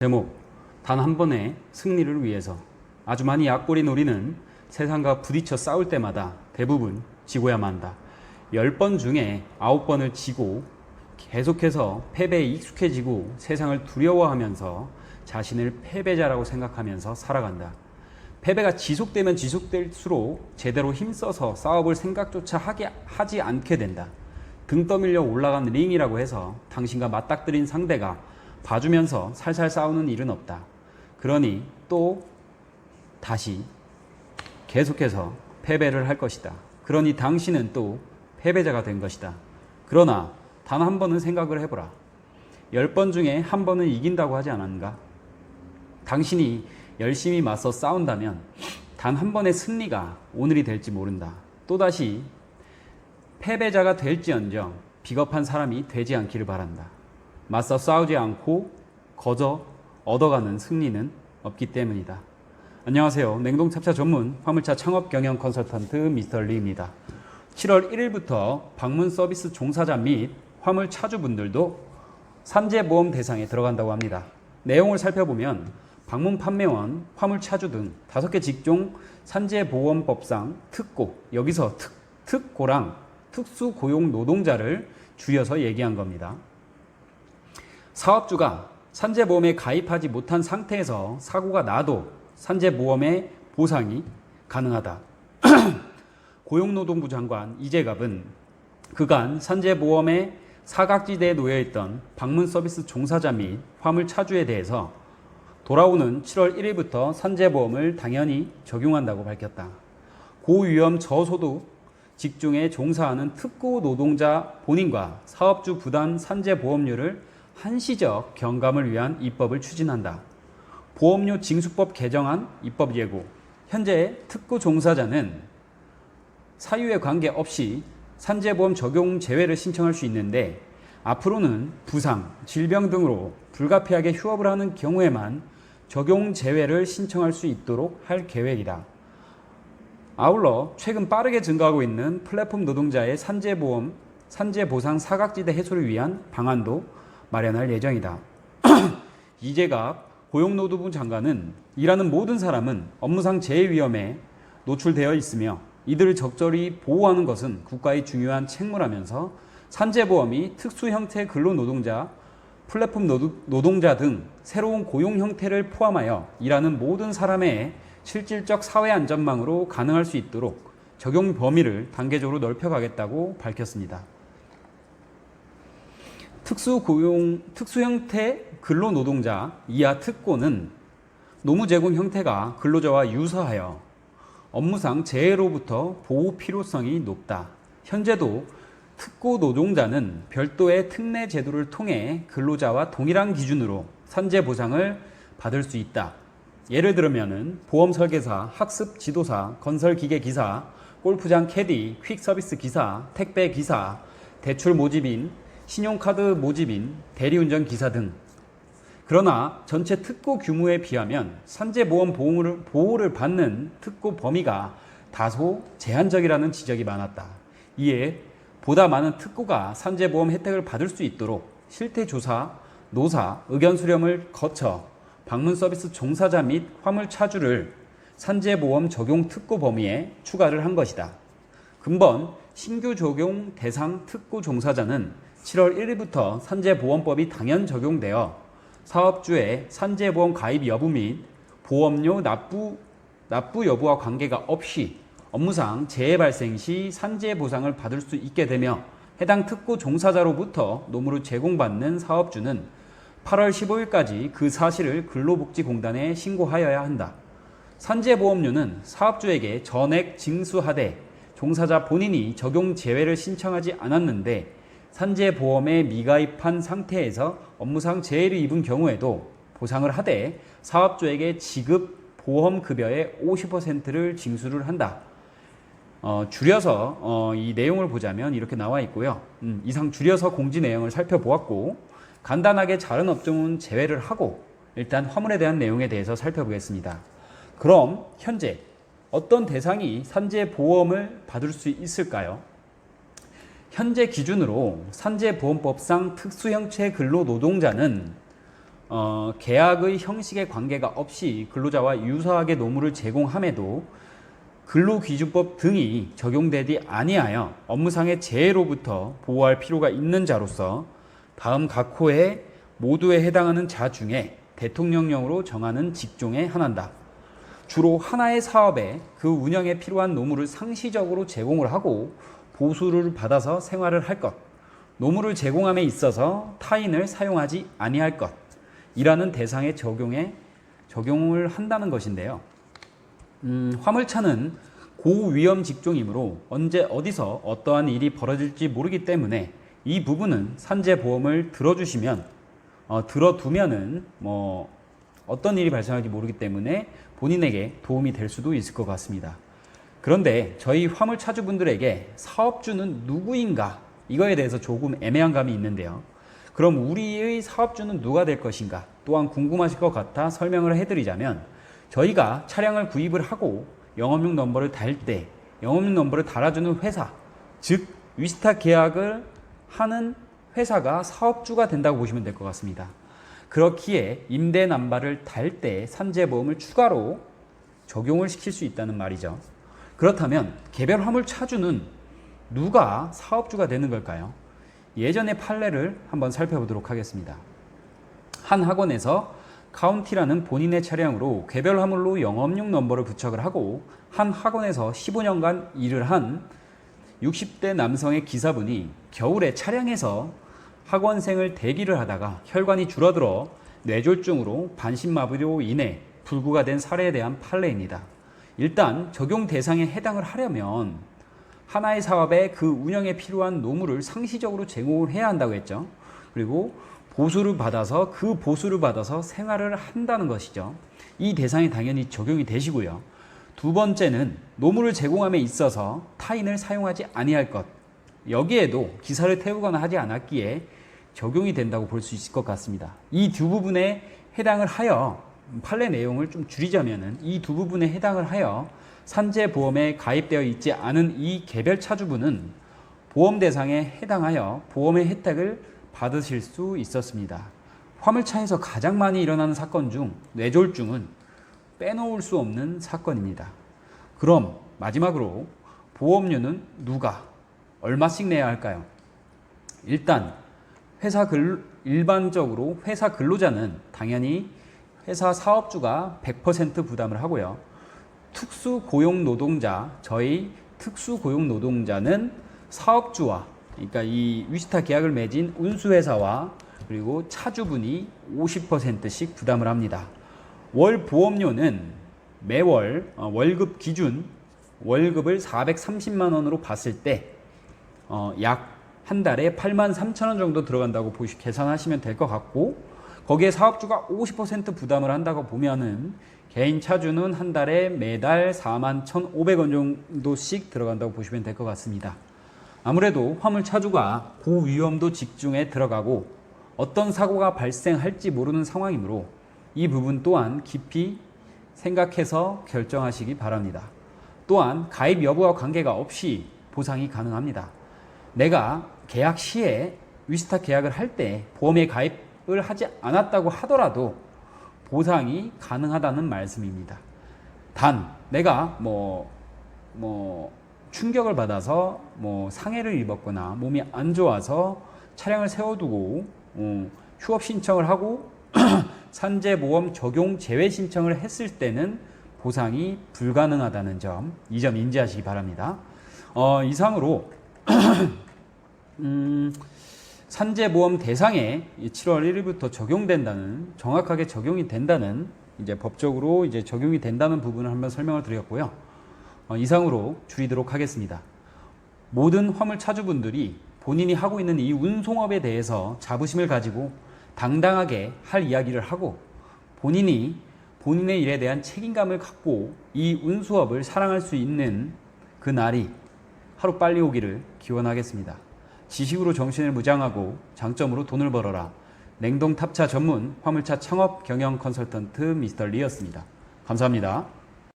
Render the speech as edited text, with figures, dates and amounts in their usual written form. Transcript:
제목, 단 한 번의 승리를 위해서. 아주 많이 약골이 노리는 세상과 부딪혀 싸울 때마다 대부분 지고야만 한다. 10번 중에 9번을 지고 계속해서 패배에 익숙해지고 세상을 두려워하면서 자신을 패배자라고 생각하면서 살아간다. 패배가 지속되면 지속될수록 제대로 힘써서 싸워볼 생각조차 하지 않게 된다. 등 떠밀려 올라간 링이라고 해서 당신과 맞닥뜨린 상대가 봐주면서 살살 싸우는 일은 없다. 그러니 또 다시 계속해서 패배를 할 것이다. 그러니 당신은 또 패배자가 된 것이다. 그러나 단 한 번은 생각을 해보라. 10번 중에 한 번은 이긴다고 하지 않았는가? 당신이 열심히 맞서 싸운다면 단 한 번의 승리가 오늘이 될지 모른다. 또다시 패배자가 될지언정 비겁한 사람이 되지 않기를 바란다. 맞서 싸우지 않고 거저 얻어가는 승리는 없기 때문이다. 안녕하세요. 냉동찹차 전문 화물차 창업 경영 컨설턴트 미스터 리입니다. 7월 1일부터 방문 서비스 종사자 및 화물 차주분들도 산재보험 대상에 들어간다고 합니다. 내용을 살펴보면 방문 판매원, 화물 차주 등 5개 직종 산재보험법상 특고, 여기서 특고랑 특수고용노동자를 줄여서 얘기한 겁니다. 사업주가 산재보험에 가입하지 못한 상태에서 사고가 나도 산재보험의 보상이 가능하다. 고용노동부 장관 이재갑은 그간 산재보험의 사각지대에 놓여있던 방문 서비스 종사자 및 화물 차주에 대해서 돌아오는 7월 1일부터 산재보험을 당연히 적용한다고 밝혔다. 고위험 저소득 직종에 종사하는 특고 노동자 본인과 사업주 부담 산재보험료를 한시적 경감을 위한 입법을 추진한다. 보험료 징수법 개정안 입법 예고. 현재 특고 종사자는 사유에 관계없이 산재보험 적용 제외를 신청할 수 있는데 앞으로는 부상, 질병 등으로 불가피하게 휴업을 하는 경우에만 적용 제외를 신청할 수 있도록 할 계획이다. 아울러 최근 빠르게 증가하고 있는 플랫폼 노동자의 산재보상 사각지대 해소를 위한 방안도 마련할 예정이다. 이재갑 고용노동부 장관은 일하는 모든 사람은 업무상 재해 위험에 노출되어 있으며 이들을 적절히 보호하는 것은 국가의 중요한 책무라면서 산재보험이 특수 형태 근로노동자, 플랫폼 노동자 등 새로운 고용 형태를 포함하여 일하는 모든 사람의 실질적 사회 안전망으로 가능할 수 있도록 적용 범위를 단계적으로 넓혀가겠다고 밝혔습니다. 특수형태 근로노동자 이하 특고는 노무 제공 형태가 근로자와 유사하여 업무상 재해로부터 보호 필요성이 높다. 현재도 특고 노동자는 별도의 특례 제도를 통해 근로자와 동일한 기준으로 산재 보상을 받을 수 있다. 예를 들면 보험 설계사, 학습 지도사, 건설 기계 기사, 골프장 캐디, 퀵 서비스 기사, 택배 기사, 대출 모집인, 신용카드 모집인, 대리운전 기사 등. 그러나 전체 특고 규모에 비하면 산재보험 보호를 받는 특고 범위가 다소 제한적이라는 지적이 많았다. 이에 보다 많은 특고가 산재보험 혜택을 받을 수 있도록 실태조사, 노사, 의견 수렴을 거쳐 방문 서비스 종사자 및 화물 차주를 산재보험 적용 특고 범위에 추가를 한 것이다. 근본 신규 적용 대상 특고 종사자는 7월 1일부터 산재보험법이 당연 적용되어 사업주의 산재보험 가입 여부 및 보험료 납부 여부와 관계가 없이 업무상 재해 발생 시 산재보상을 받을 수 있게 되며 해당 특고 종사자로부터 노무를 제공받는 사업주는 8월 15일까지 그 사실을 근로복지공단에 신고하여야 한다. 산재보험료는 사업주에게 전액 징수하되 종사자 본인이 적용 제외를 신청하지 않았는데 산재보험에 미가입한 상태에서 업무상 재해를 입은 경우에도 보상을 하되 사업주에게 지급 보험급여의 50%를 징수를 한다. 줄여서 이 내용을 보자면 이렇게 나와 있고요. 이상 줄여서 공지 내용을 살펴보았고 간단하게 다른 업종은 제외를 하고 일단 화물에 대한 내용에 대해서 살펴보겠습니다. 그럼 현재 어떤 대상이 산재보험을 받을 수 있을까요? 현재 기준으로 산재보험법상 특수형체 근로노동자는 계약의 형식에 관계가 없이 근로자와 유사하게 노무를 제공함에도 근로기준법 등이 적용되지 아니하여 업무상의 재해로부터 보호할 필요가 있는 자로서 다음 각 호에 모두에 해당하는 자 중에 대통령령으로 정하는 직종에 한한다. 주로 하나의 사업에 그 운영에 필요한 노무를 상시적으로 제공을 하고 보수를 받아서 생활을 할 것, 노무를 제공함에 있어서 타인을 사용하지 아니할 것 이라는 대상의 적용을 한다는 것인데요. 화물차는 고위험 직종이므로 언제 어디서 어떠한 일이 벌어질지 모르기 때문에 이 부분은 산재보험을 들어두면은 어떤 일이 발생할지 모르기 때문에 본인에게 도움이 될 수도 있을 것 같습니다. 그런데 저희 화물차주분들에게 사업주는 누구인가 이거에 대해서 조금 애매한 감이 있는데요. 그럼 우리의 사업주는 누가 될 것인가 또한 궁금하실 것 같아 설명을 해드리자면, 저희가 차량을 구입을 하고 영업용 넘버를 달 때 영업용 넘버를 달아주는 회사, 즉 위스타 계약을 하는 회사가 사업주가 된다고 보시면 될 것 같습니다. 그렇기에 임대 남바를 달 때 산재보험을 추가로 적용을 시킬 수 있다는 말이죠. 그렇다면 개별 화물 차주는 누가 사업주가 되는 걸까요? 예전의 판례를 한번 살펴보도록 하겠습니다. 한 학원에서 카운티라는 본인의 차량으로 개별 화물로 영업용 넘버를 부착을 하고 한 학원에서 15년간 일을 한 60대 남성의 기사분이 겨울에 차량에서 학원생을 대기를 하다가 혈관이 줄어들어 뇌졸중으로 반신마비로 인해 불구가 된 사례에 대한 판례입니다. 일단 적용 대상에 해당을 하려면 하나의 사업에 그 운영에 필요한 노무를 상시적으로 제공을 해야 한다고 했죠. 그리고 보수를 받아서 생활을 한다는 것이죠. 이 대상이 당연히 적용이 되시고요. 두 번째는 노무를 제공함에 있어서 타인을 사용하지 아니할 것, 여기에도 기사를 태우거나 하지 않았기에 적용이 된다고 볼 수 있을 것 같습니다. 이 두 부분에 해당을 하여, 판례 내용을 좀 줄이자면은 이 두 부분에 해당을 하여 산재보험에 가입되어 있지 않은 이 개별 차주분은 보험 대상에 해당하여 보험의 혜택을 받으실 수 있었습니다. 화물차에서 가장 많이 일어나는 사건 중 뇌졸중은 빼놓을 수 없는 사건입니다. 그럼 마지막으로 보험료는 누가 얼마씩 내야 할까요? 일단 일반적으로 회사 근로자는 당연히 회사 사업주가 100% 부담을 하고요. 저희 특수고용노동자는 사업주와, 그러니까 이 위스타 계약을 맺은 운수회사와 그리고 차주분이 50%씩 부담을 합니다. 월 보험료는 매월 월급 기준 월급을 430만 원으로 봤을 때 약 한 달에 83,000원 정도 들어간다고 계산하시면 될 것 같고, 거기에 사업주가 50% 부담을 한다고 보면은 개인 차주는 한 달에 매달 41,500원 정도씩 들어간다고 보시면 될 것 같습니다. 아무래도 화물 차주가 고위험도 직중에 들어가고 어떤 사고가 발생할지 모르는 상황이므로 이 부분 또한 깊이 생각해서 결정하시기 바랍니다. 또한 가입 여부와 관계가 없이 보상이 가능합니다. 내가 계약 시에 위스타 계약을 할 때 보험에 가입을 하지 않았다고 하더라도 보상이 가능하다는 말씀입니다. 단 내가 충격을 받아서 상해를 입었거나 몸이 안 좋아서 차량을 세워두고 휴업 신청을 하고 산재보험 적용 제외 신청을 했을 때는 보상이 불가능하다는 점, 이 점 인지하시기 바랍니다. 이상으로 산재보험 대상에 7월 1일부터 정확하게 적용이 된다는, 이제 법적으로 이제 적용이 된다는 부분을 한번 설명을 드렸고요. 이상으로 줄이도록 하겠습니다. 모든 화물 차주분들이 본인이 하고 있는 이 운송업에 대해서 자부심을 가지고 당당하게 할 이야기를 하고 본인의 일에 대한 책임감을 갖고 이 운수업을 사랑할 수 있는 그 날이 하루빨리 오기를 기원하겠습니다. 지식으로 정신을 무장하고 장점으로 돈을 벌어라. 냉동 탑차 전문 화물차 창업 경영 컨설턴트 미스터 리였습니다. 감사합니다.